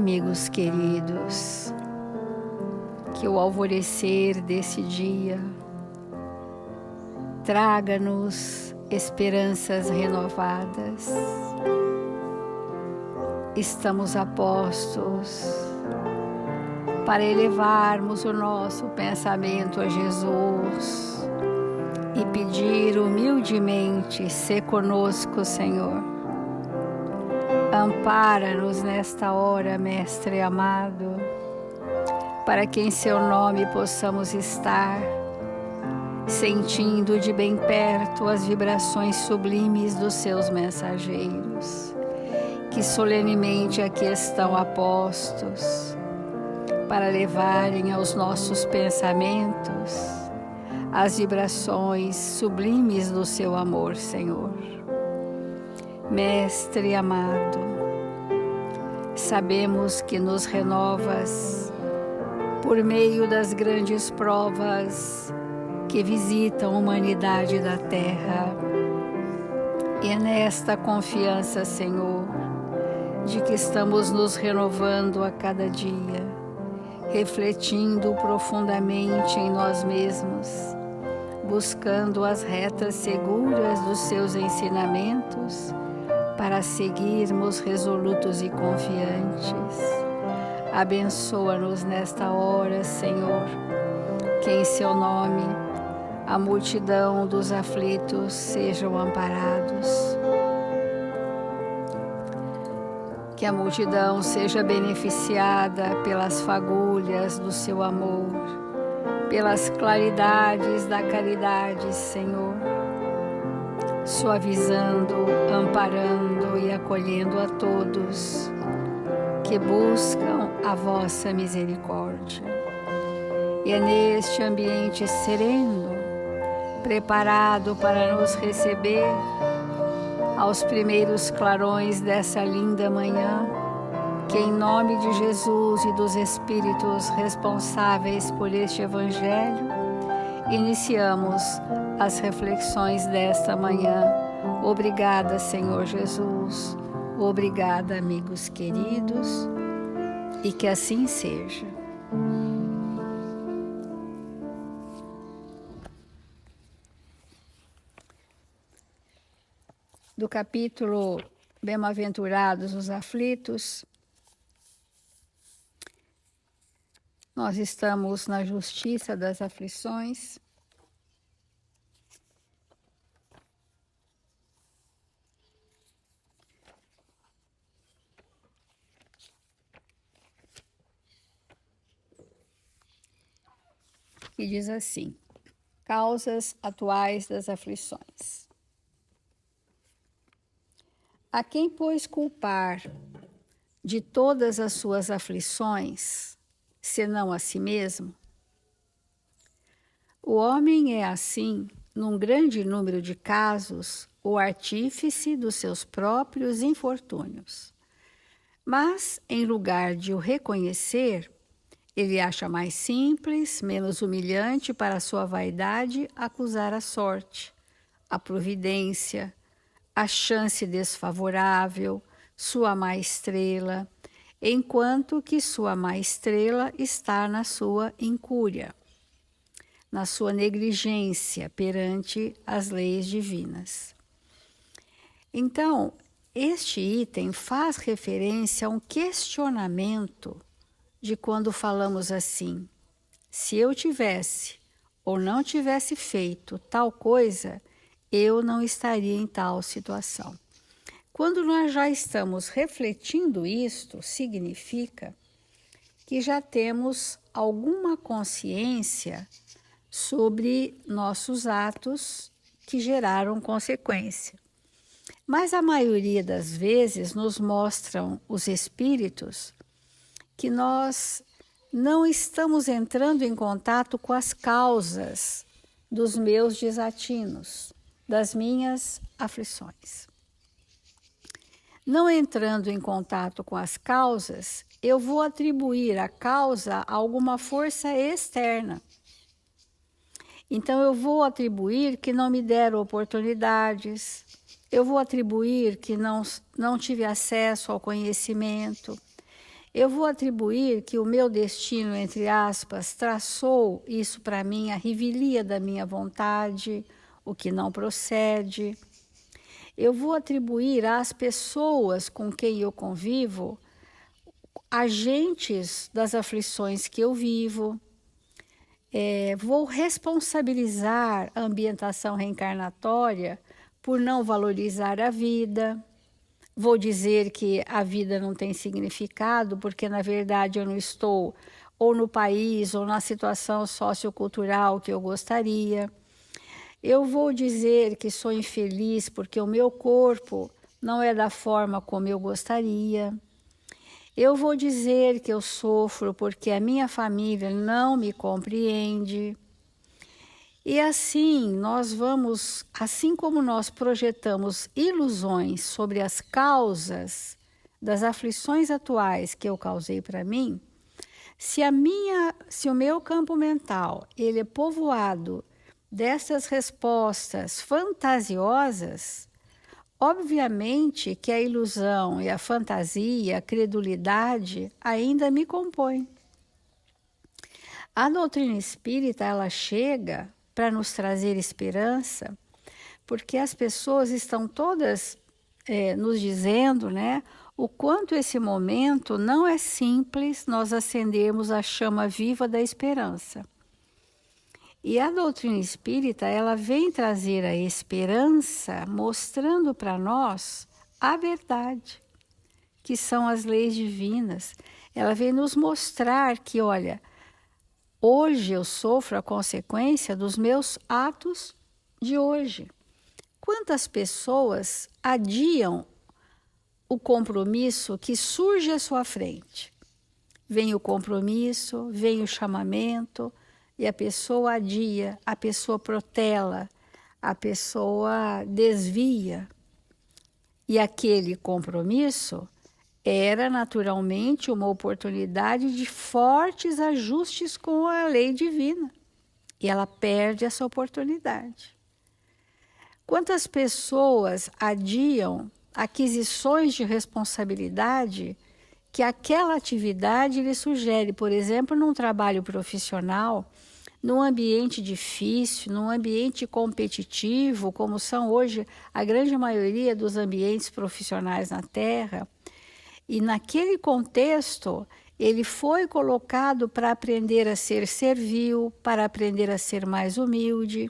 Amigos queridos, que o alvorecer desse dia traga-nos esperanças renovadas. Estamos a postos para elevarmos o nosso pensamento a Jesus e pedir humildemente: sê conosco, Senhor. Ampara-nos nesta hora, Mestre amado, para que em seu nome possamos estar sentindo de bem perto as vibrações sublimes dos seus mensageiros, que solenemente aqui estão apostos para levarem aos nossos pensamentos as vibrações sublimes do seu amor, Senhor. Mestre amado, sabemos que nos renovas por meio das grandes provas que visitam a humanidade da Terra. E é nesta confiança, Senhor, de que estamos nos renovando a cada dia, refletindo profundamente em nós mesmos, buscando as retas seguras dos seus ensinamentos, para seguirmos resolutos e confiantes. Abençoa-nos nesta hora, Senhor, que em seu nome a multidão dos aflitos sejam amparados, que a multidão seja beneficiada pelas fagulhas do seu amor, pelas claridades da caridade, Senhor, suavizando, amparando e acolhendo a todos que buscam a vossa misericórdia. E é neste ambiente sereno, preparado para nos receber aos primeiros clarões dessa linda manhã, que em nome de Jesus e dos Espíritos responsáveis por este Evangelho, iniciamos as reflexões desta manhã. Obrigada, Senhor Jesus. Obrigada, amigos queridos, e que assim seja. Do capítulo Bem-aventurados os aflitos, nós estamos na justiça das aflições. Que diz assim: causas atuais das aflições. A quem, pois, culpar de todas as suas aflições, senão a si mesmo? O homem é, assim, num grande número de casos, o artífice dos seus próprios infortúnios. Mas, em lugar de o reconhecer, ele acha mais simples, menos humilhante para a sua vaidade acusar a sorte, a providência, a chance desfavorável, sua má estrela, enquanto que sua má estrela está na sua incúria, na sua negligência perante as leis divinas. Então, este item faz referência a um questionamento de quando falamos assim: se eu tivesse ou não tivesse feito tal coisa, eu não estaria em tal situação. Quando nós já estamos refletindo isto, significa que já temos alguma consciência sobre nossos atos que geraram consequência. Mas a maioria das vezes nos mostram os espíritos que nós não estamos entrando em contato com as causas dos meus desatinos, das minhas aflições. Não entrando em contato com as causas, eu vou atribuir a causa a alguma força externa. Então eu vou atribuir que não me deram oportunidades, eu vou atribuir que não tive acesso ao conhecimento. Eu vou atribuir que o meu destino, entre aspas, traçou isso para mim, a revelia da minha vontade, o que não procede. Eu vou atribuir às pessoas com quem eu convivo agentes das aflições que eu vivo. Vou responsabilizar a ambientação reencarnatória por não valorizar a vida. Vou dizer que a vida não tem significado porque, na verdade, eu não estou ou no país ou na situação sociocultural que eu gostaria. Eu vou dizer que sou infeliz porque o meu corpo não é da forma como eu gostaria. Eu vou dizer que eu sofro porque a minha família não me compreende. E assim nós vamos, assim como nós projetamos ilusões sobre as causas das aflições atuais que eu causei para mim, se o meu campo mental ele é povoado dessas respostas fantasiosas, obviamente que a ilusão e a fantasia, a credulidade ainda me compõem. A doutrina espírita, ela chega para nos trazer esperança, porque as pessoas estão todas nos dizendo, né, o quanto esse momento não é simples nós acendermos a chama viva da esperança. E a doutrina espírita, ela vem trazer a esperança, mostrando para nós a verdade, que são as leis divinas. Ela vem nos mostrar que, olha, hoje eu sofro a consequência dos meus atos de hoje. Quantas pessoas adiam o compromisso que surge à sua frente? Vem o compromisso, vem o chamamento, e a pessoa adia, a pessoa protela, a pessoa desvia. E aquele compromisso era naturalmente uma oportunidade de fortes ajustes com a lei divina. E ela perde essa oportunidade. Quantas pessoas adiam aquisições de responsabilidade que aquela atividade lhe sugere, por exemplo, num trabalho profissional, num ambiente difícil, num ambiente competitivo, como são hoje a grande maioria dos ambientes profissionais na Terra. E naquele contexto, ele foi colocado para aprender a ser servil, para aprender a ser mais humilde,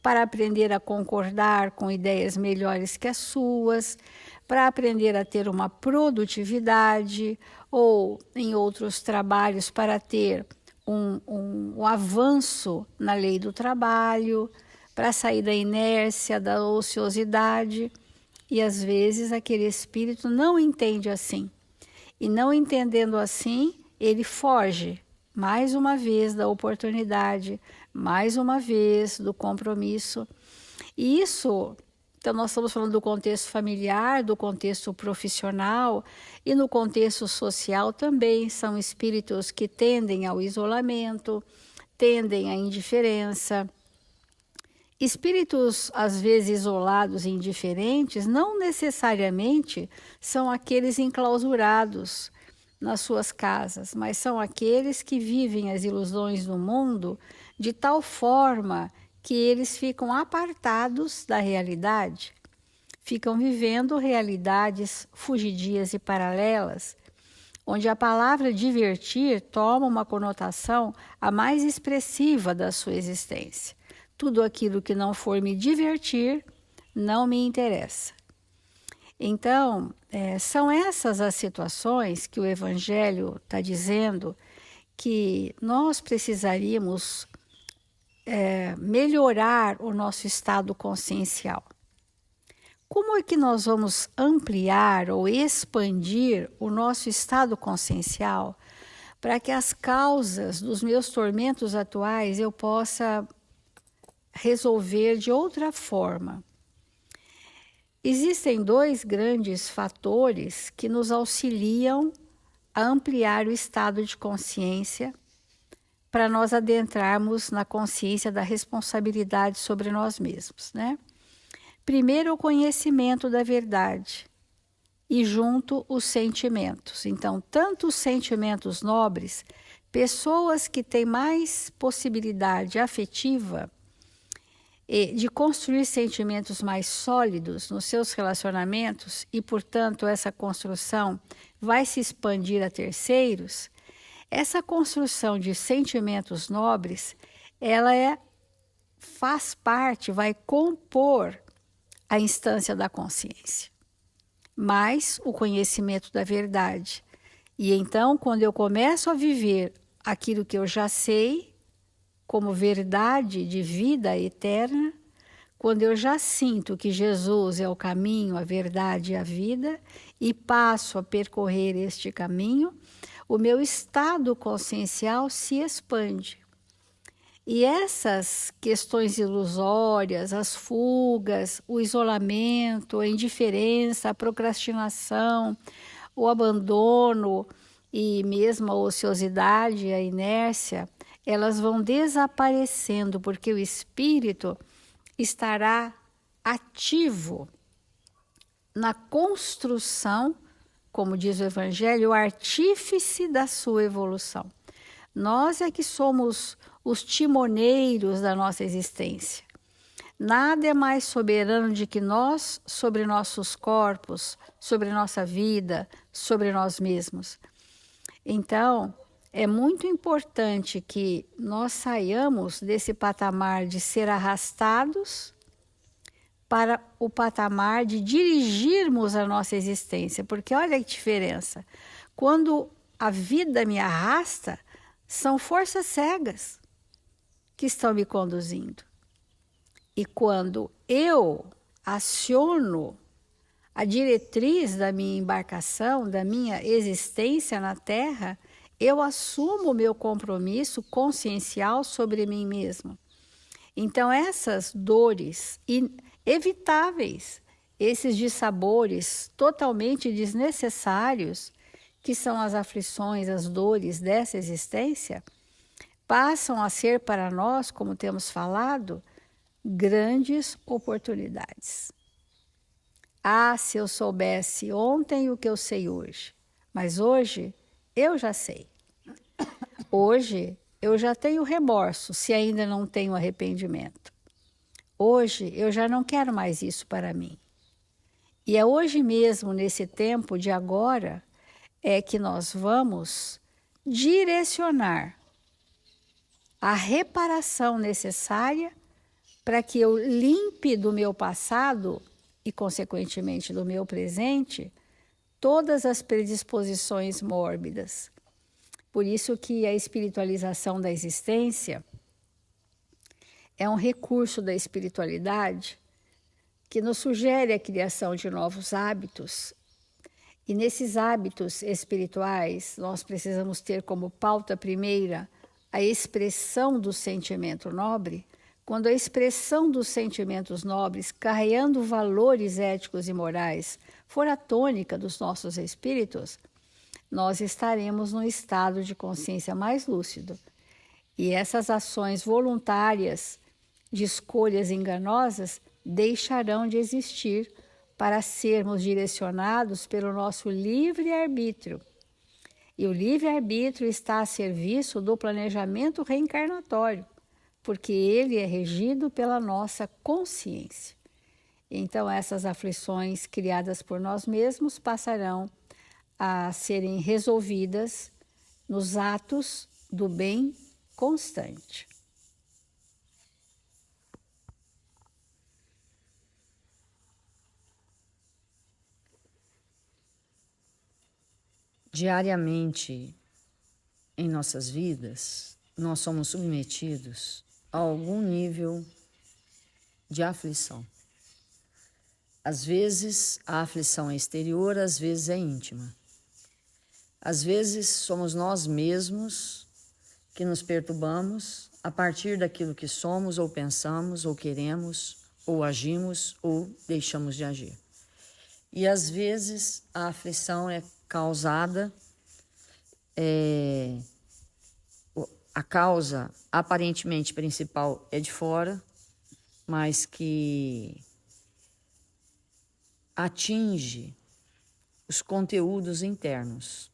para aprender a concordar com ideias melhores que as suas, para aprender a ter uma produtividade, ou em outros trabalhos para ter um avanço na lei do trabalho, para sair da inércia, da ociosidade. E às vezes aquele espírito não entende assim. E não entendendo assim, ele foge mais uma vez da oportunidade, mais uma vez do compromisso. E isso, então nós estamos falando do contexto familiar, do contexto profissional e no contexto social também. São espíritos que tendem ao isolamento, tendem à indiferença. Espíritos, às vezes isolados e indiferentes, não necessariamente são aqueles enclausurados nas suas casas, mas são aqueles que vivem as ilusões do mundo de tal forma que eles ficam apartados da realidade, ficam vivendo realidades fugidias e paralelas, onde a palavra divertir toma uma conotação a mais expressiva da sua existência. Tudo aquilo que não for me divertir não me interessa. Então, são essas as situações que o Evangelho está dizendo que nós precisaríamos melhorar o nosso estado consciencial. Como é que nós vamos ampliar ou expandir o nosso estado consciencial para que as causas dos meus tormentos atuais eu possa resolver de outra forma? Existem dois grandes fatores que nos auxiliam a ampliar o estado de consciência para nós adentrarmos na consciência da responsabilidade sobre nós mesmos, né? Primeiro, o conhecimento da verdade e junto os sentimentos. Então, tanto os sentimentos nobres, pessoas que têm mais possibilidade afetiva de construir sentimentos mais sólidos nos seus relacionamentos e, portanto, essa construção vai se expandir a terceiros, essa construção de sentimentos nobres, ela faz parte, vai compor a instância da consciência, mais o conhecimento da verdade. E então, quando eu começo a viver aquilo que eu já sei, como verdade de vida eterna, quando eu já sinto que Jesus é o caminho, a verdade e a vida, e passo a percorrer este caminho, o meu estado consciencial se expande. E essas questões ilusórias, as fugas, o isolamento, a indiferença, a procrastinação, o abandono e mesmo a ociosidade, a inércia, elas vão desaparecendo, porque o espírito estará ativo na construção, como diz o Evangelho, o artífice da sua evolução. Nós é que somos os timoneiros da nossa existência. Nada é mais soberano de que nós sobre nossos corpos, sobre nossa vida, sobre nós mesmos. Então, é muito importante que nós saiamos desse patamar de ser arrastados para o patamar de dirigirmos a nossa existência. Porque olha que diferença. Quando a vida me arrasta, são forças cegas que estão me conduzindo. E quando eu aciono a diretriz da minha embarcação, da minha existência na Terra, eu assumo o meu compromisso consciencial sobre mim mesmo. Então, essas dores inevitáveis, esses dissabores totalmente desnecessários, que são as aflições, as dores dessa existência, passam a ser para nós, como temos falado, grandes oportunidades. Ah, se eu soubesse ontem o que eu sei hoje, mas hoje eu já sei. Hoje eu já tenho remorso, se ainda não tenho arrependimento. Hoje eu já não quero mais isso para mim. E é hoje mesmo, nesse tempo de agora, é que nós vamos direcionar a reparação necessária para que eu limpe do meu passado e, consequentemente, do meu presente, todas as predisposições mórbidas. Por isso que a espiritualização da existência é um recurso da espiritualidade que nos sugere a criação de novos hábitos. E nesses hábitos espirituais, nós precisamos ter como pauta primeira a expressão do sentimento nobre. Quando a expressão dos sentimentos nobres, carregando valores éticos e morais, for a tônica dos nossos espíritos, nós estaremos num estado de consciência mais lúcido. E essas ações voluntárias de escolhas enganosas deixarão de existir para sermos direcionados pelo nosso livre-arbítrio. E o livre-arbítrio está a serviço do planejamento reencarnatório, porque ele é regido pela nossa consciência. Então, essas aflições criadas por nós mesmos passarão a serem resolvidas nos atos do bem constante. Diariamente em nossas vidas, nós somos submetidos a algum nível de aflição. Às vezes a aflição é exterior, às vezes é íntima. Às vezes somos nós mesmos que nos perturbamos a partir daquilo que somos, ou pensamos, ou queremos, ou agimos, ou deixamos de agir. E às vezes a aflição é causada, a causa aparentemente principal é de fora, mas que atinge os conteúdos internos.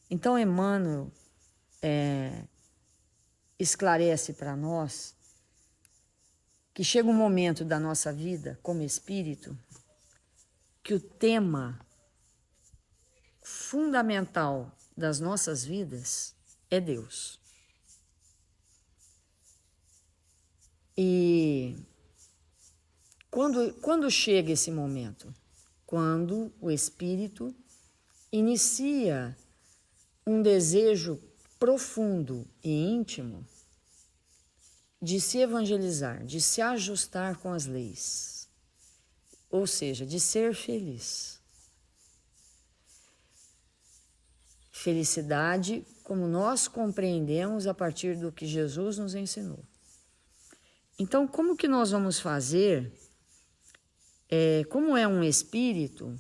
Então, Emmanuel esclarece para nós que chega um momento da nossa vida, como espírito, que o tema fundamental das nossas vidas é Deus. E quando chega esse momento? Quando o espírito inicia um desejo profundo e íntimo de se evangelizar, de se ajustar com as leis, ou seja, de ser feliz. Felicidade como nós compreendemos a partir do que Jesus nos ensinou. Então, como que nós vamos fazer? Como é um espírito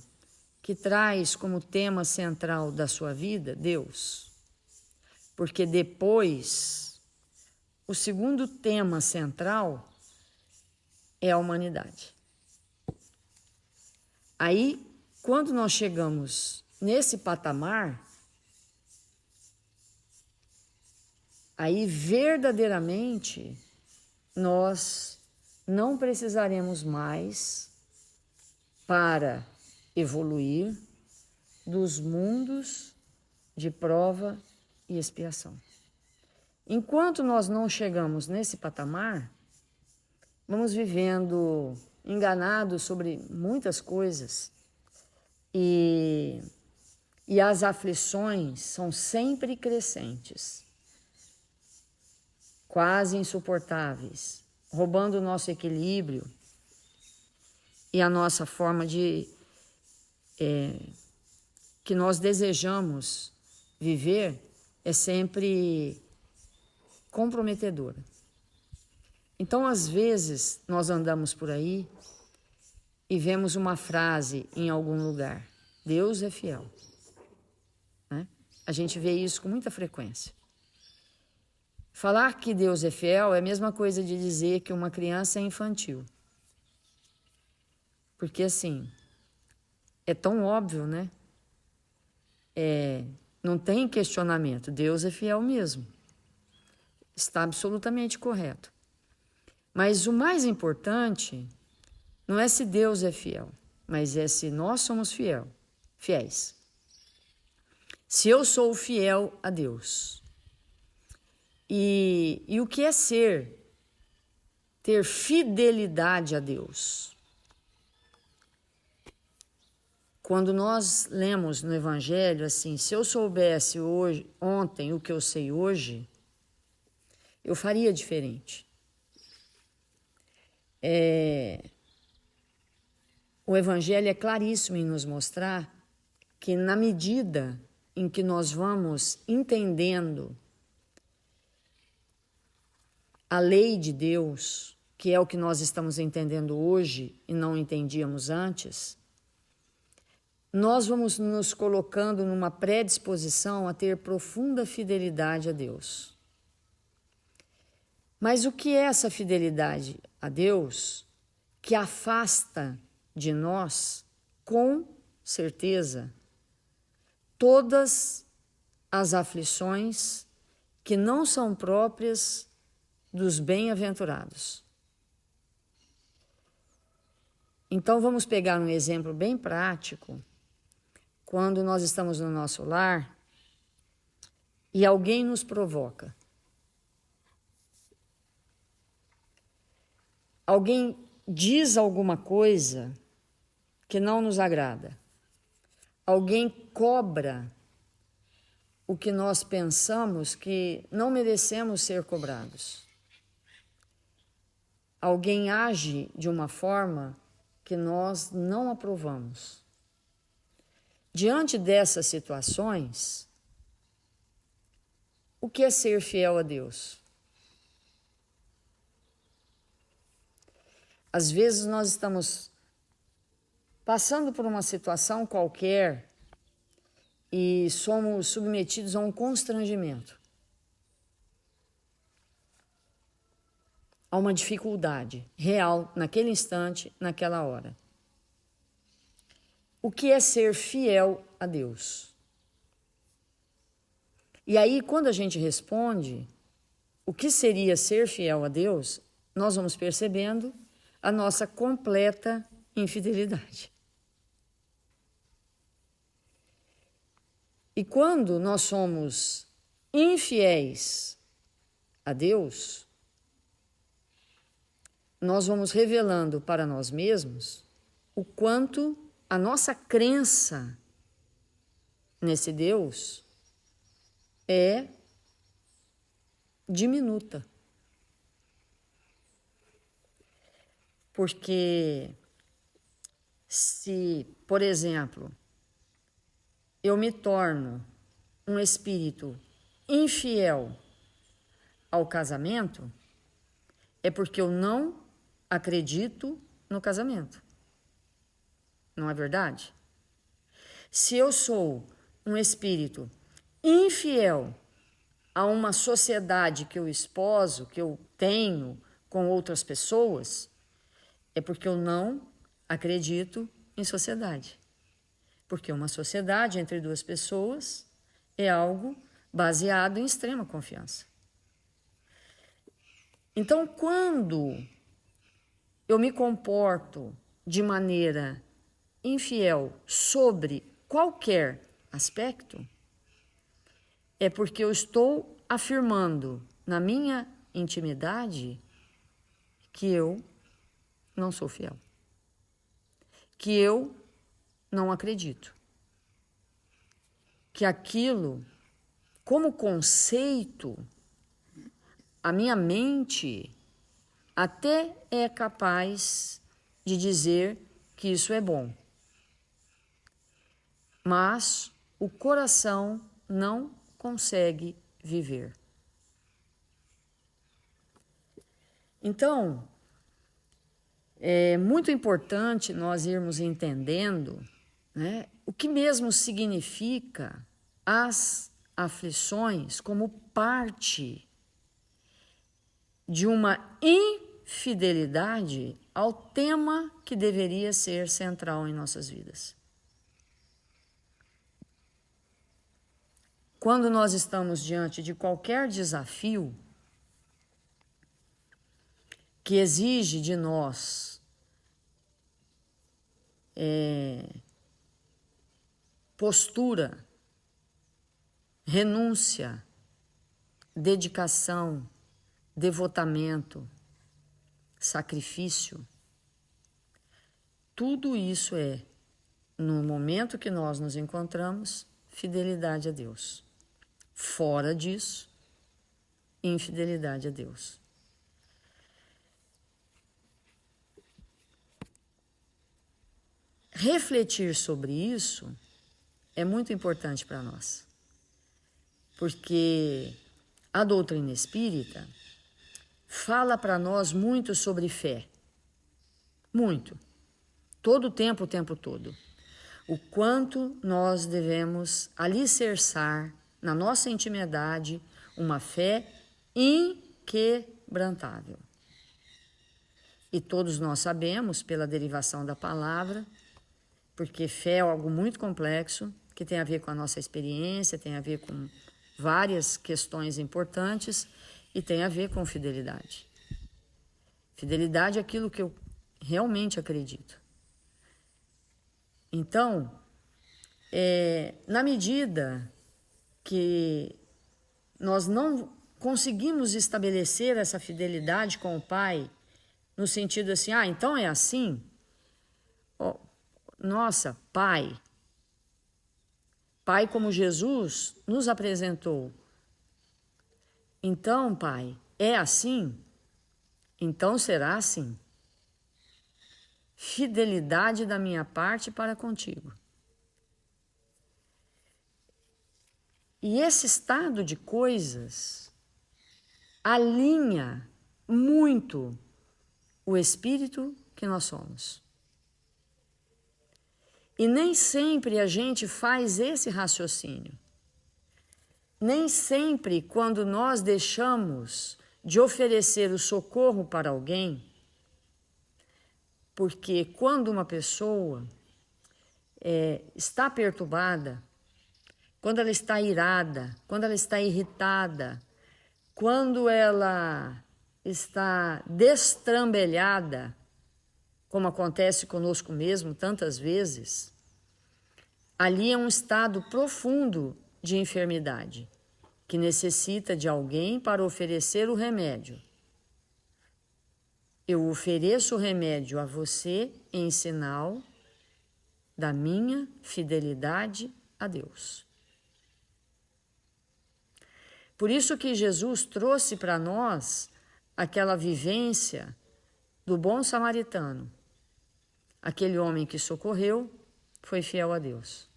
que traz como tema central da sua vida Deus? Porque depois, o segundo tema central é a humanidade. Aí, quando nós chegamos nesse patamar, aí verdadeiramente nós não precisaremos mais, para evoluir, dos mundos de prova e expiação. Enquanto nós não chegamos nesse patamar, vamos vivendo enganados sobre muitas coisas e as aflições são sempre crescentes, quase insuportáveis, roubando o nosso equilíbrio e a nossa forma que nós desejamos viver é sempre comprometedora. Então, às vezes, nós andamos por aí e vemos uma frase em algum lugar: Deus é fiel. Né? A gente vê isso com muita frequência. Falar que Deus é fiel é a mesma coisa de dizer que uma criança é infantil. Porque, assim, é tão óbvio, né? Não tem questionamento. Deus é fiel mesmo. Está absolutamente correto. Mas o mais importante não é se Deus é fiel, mas é se nós somos fiéis. Se eu sou fiel a Deus. E o que é ter fidelidade a Deus? Quando nós lemos no Evangelho assim, se eu soubesse ontem o que eu sei hoje, eu faria diferente. O Evangelho é claríssimo em nos mostrar que na medida em que nós vamos entendendo a lei de Deus, que é o que nós estamos entendendo hoje e não entendíamos antes, nós vamos nos colocando numa predisposição a ter profunda fidelidade a Deus. Mas o que é essa fidelidade a Deus que afasta de nós, com certeza, todas as aflições que não são próprias dos bem-aventurados? Então, vamos pegar um exemplo bem prático. Quando nós estamos no nosso lar e alguém nos provoca. Alguém diz alguma coisa que não nos agrada. Alguém cobra o que nós pensamos que não merecemos ser cobrados. Alguém age de uma forma que nós não aprovamos. Diante dessas situações, o que é ser fiel a Deus? Às vezes nós estamos passando por uma situação qualquer e somos submetidos a um constrangimento, a uma dificuldade real naquele instante, naquela hora. o que é ser fiel a Deus. E aí, quando a gente responde o que seria ser fiel a Deus, nós vamos percebendo a nossa completa infidelidade. E quando nós somos infiéis a Deus, nós vamos revelando para nós mesmos o quanto a nossa crença nesse Deus é diminuta. Porque se, por exemplo, eu me torno um espírito infiel ao casamento, é porque eu não acredito no casamento. Não é verdade? Se eu sou um espírito infiel a uma sociedade que eu esposo, que eu tenho com outras pessoas, é porque eu não acredito em sociedade. Porque uma sociedade entre duas pessoas é algo baseado em extrema confiança. Então, quando eu me comporto de maneira infiel sobre qualquer aspecto, é porque eu estou afirmando na minha intimidade que eu não sou fiel, que eu não acredito, que aquilo, como conceito, a minha mente até é capaz de dizer que isso é bom, mas o coração não consegue viver. Então, é muito importante nós irmos entendendo, né, o que mesmo significa as aflições como parte de uma infidelidade ao tema que deveria ser central em nossas vidas. Quando nós estamos diante de qualquer desafio que exige de nós postura, renúncia, dedicação, devotamento, sacrifício, tudo isso é, no momento que nós nos encontramos, fidelidade a Deus. Fora disso, infidelidade a Deus. Refletir sobre isso é muito importante para nós, porque a doutrina espírita fala para nós muito sobre fé, muito, todo o tempo todo, o quanto nós devemos alicerçar na nossa intimidade uma fé inquebrantável. E todos nós sabemos, pela derivação da palavra, porque fé é algo muito complexo, que tem a ver com a nossa experiência, tem a ver com várias questões importantes e tem a ver com fidelidade. Fidelidade é aquilo que eu realmente acredito. Então, na medida que nós não conseguimos estabelecer essa fidelidade com o Pai, no sentido assim, então é assim? Nossa, Pai como Jesus nos apresentou. Então, Pai, é assim? Então será assim. Fidelidade da minha parte para contigo. E esse estado de coisas alinha muito o espírito que nós somos. E nem sempre a gente faz esse raciocínio. Nem sempre, quando nós deixamos de oferecer o socorro para alguém, porque quando uma pessoa está perturbada, quando ela está irada, quando ela está irritada, quando ela está destrambelhada, como acontece conosco mesmo tantas vezes, ali é um estado profundo de enfermidade, que necessita de alguém para oferecer o remédio. Eu ofereço o remédio a você em sinal da minha fidelidade a Deus. Por isso que Jesus trouxe para nós aquela vivência do bom samaritano. Aquele homem que socorreu foi fiel a Deus.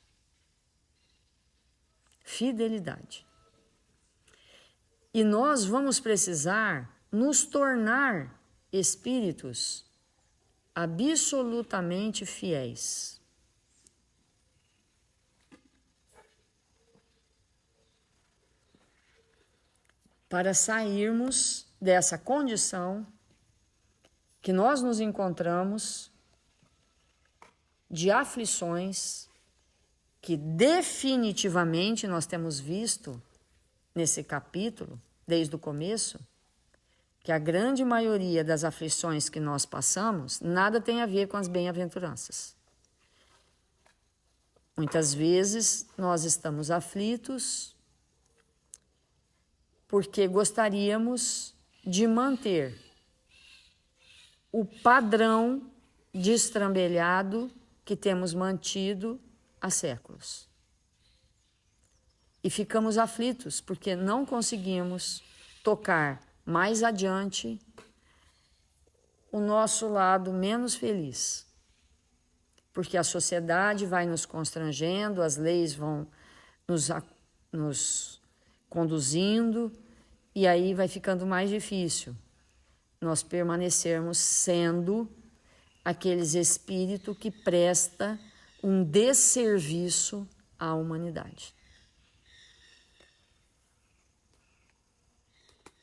Fidelidade. E nós vamos precisar nos tornar espíritos absolutamente fiéis. Para sairmos dessa condição que nós nos encontramos de aflições que definitivamente nós temos visto nesse capítulo, desde o começo, que a grande maioria das aflições que nós passamos nada tem a ver com as bem-aventuranças. Muitas vezes nós estamos aflitos porque gostaríamos de manter o padrão destrambelhado que temos mantido há séculos. E ficamos aflitos porque não conseguimos tocar mais adiante o nosso lado menos feliz. Porque a sociedade vai nos constrangendo, as leis vão nos conduzindo, e aí vai ficando mais difícil nós permanecermos sendo aqueles espíritos que presta um desserviço à humanidade.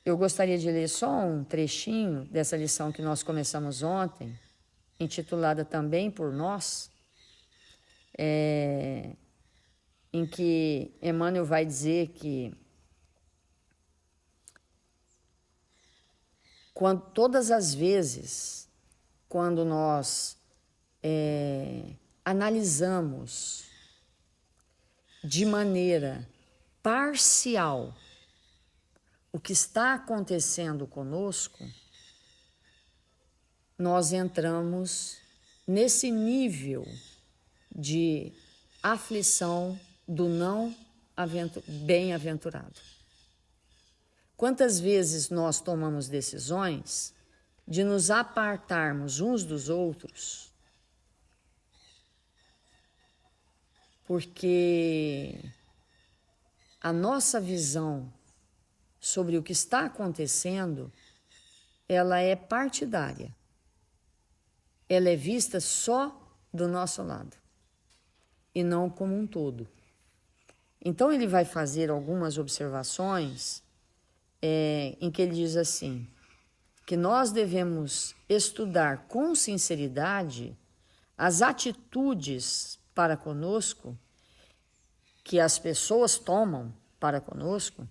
Eu gostaria de ler só um trechinho dessa lição que nós começamos ontem, intitulada Também por Nós, em que Emmanuel vai dizer que todas as vezes quando nós analisamos de maneira parcial o que está acontecendo conosco, nós entramos nesse nível de aflição do não bem-aventurado. Quantas vezes nós tomamos decisões de nos apartarmos uns dos outros porque a nossa visão sobre o que está acontecendo, ela é partidária. Ela é vista só do nosso lado e não como um todo. Então ele vai fazer algumas observações em que ele diz assim, que nós devemos estudar com sinceridade as atitudes para conosco que as pessoas tomam para conosco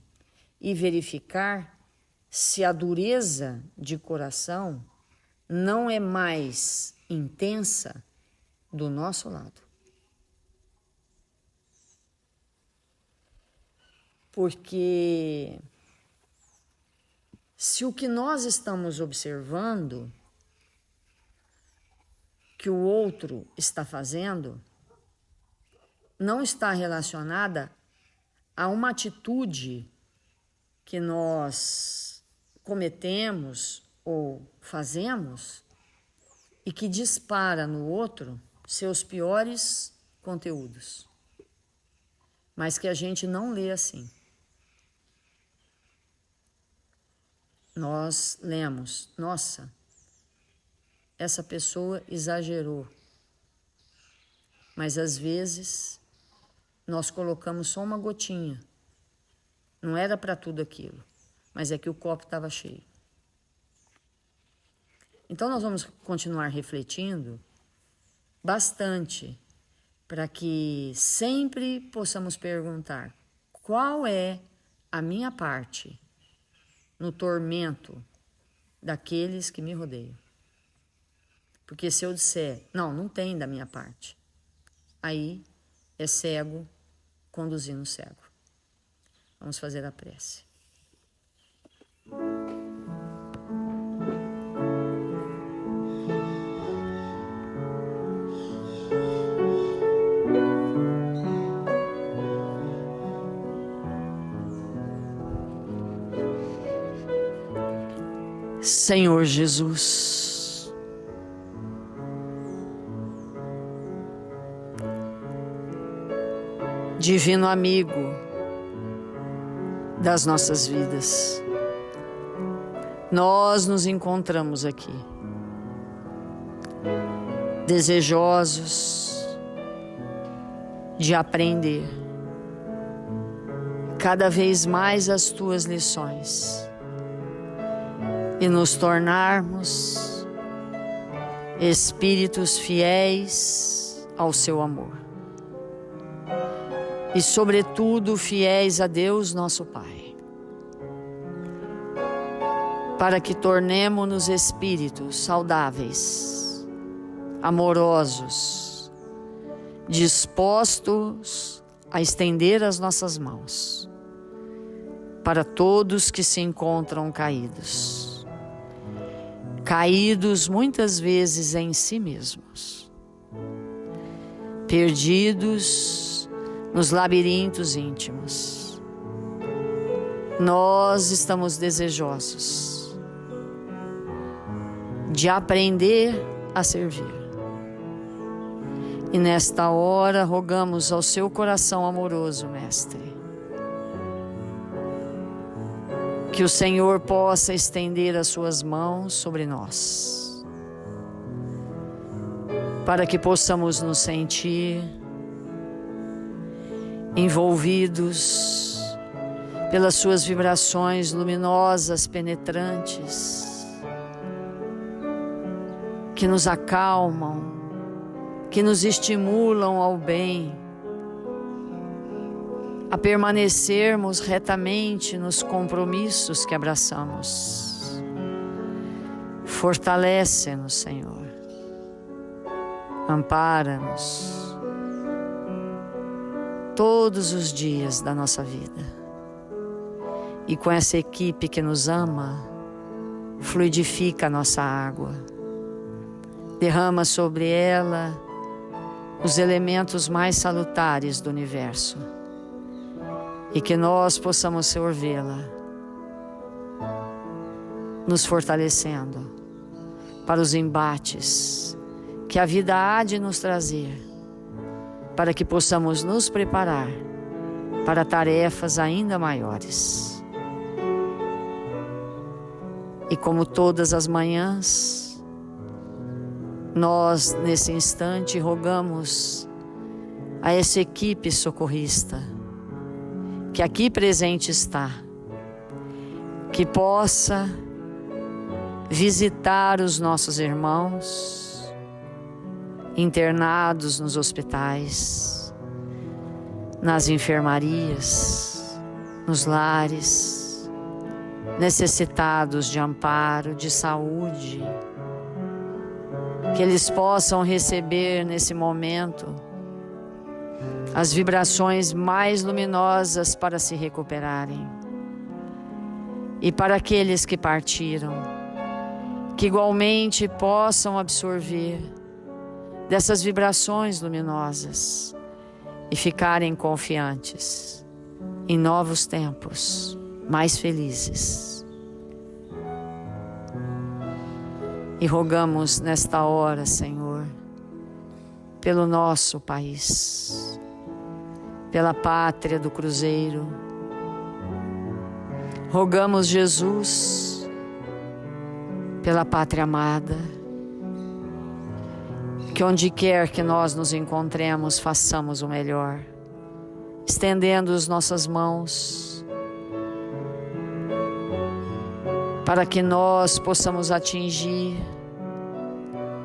e verificar se a dureza de coração não é mais intensa do nosso lado. Porque se o que nós estamos observando que o outro está fazendo não está relacionada a uma atitude que nós cometemos ou fazemos e que dispara no outro seus piores conteúdos, mas que a gente não lê assim. Nós lemos, nossa, essa pessoa exagerou, mas às vezes nós colocamos só uma gotinha. Não era para tudo aquilo, mas é que o copo estava cheio. Então nós vamos continuar refletindo bastante para que sempre possamos perguntar: qual é a minha parte no tormento daqueles que me rodeiam? Porque se eu disser, não tem da minha parte, aí é cego conduzindo cego. Vamos fazer a prece. Senhor Jesus, divino amigo das nossas vidas, nós nos encontramos aqui, desejosos de aprender cada vez mais as tuas lições e nos tornarmos espíritos fiéis ao seu amor. E, sobretudo, fiéis a Deus, nosso Pai, para que tornemo-nos espíritos saudáveis, amorosos, dispostos a estender as nossas mãos para todos que se encontram caídos muitas vezes em si mesmos, perdidos nos labirintos íntimos. Nós estamos desejosos de aprender a servir. E nesta hora rogamos ao seu coração amoroso, Mestre, que o Senhor possa estender as suas mãos sobre nós, para que possamos nos sentir envolvidos pelas suas vibrações luminosas, penetrantes, que nos acalmam, que nos estimulam ao bem, a permanecermos retamente nos compromissos que abraçamos. Fortalece-nos, Senhor. Ampara-nos todos os dias da nossa vida. E com essa equipe que nos ama, fluidifica a nossa água. Derrama sobre ela os elementos mais salutares do universo. E que nós possamos sorvê-la, nos fortalecendo para os embates que a vida há de nos trazer, para que possamos nos preparar para tarefas ainda maiores. E como todas as manhãs, nós nesse instante rogamos a essa equipe socorrista que aqui presente está, que possa visitar os nossos irmãos internados nos hospitais, nas enfermarias, nos lares, necessitados de amparo, de saúde, que eles possam receber nesse momento as vibrações mais luminosas para se recuperarem. E para aqueles que partiram, que igualmente possam absorver dessas vibrações luminosas e ficarem confiantes em novos tempos, mais felizes. E rogamos nesta hora, Senhor, pelo nosso país, pela pátria do Cruzeiro. Rogamos, Jesus, pela pátria amada, que onde quer que nós nos encontremos, façamos o melhor, estendendo as nossas mãos, para que nós possamos atingir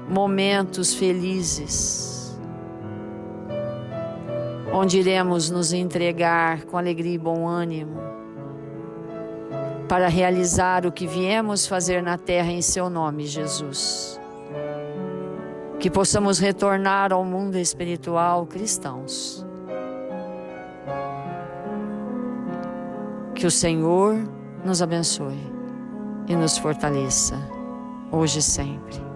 momentos felizes, onde iremos nos entregar com alegria e bom ânimo para realizar o que viemos fazer na terra em seu nome, Jesus. Que possamos retornar ao mundo espiritual cristãos. Que o Senhor nos abençoe e nos fortaleça, hoje e sempre.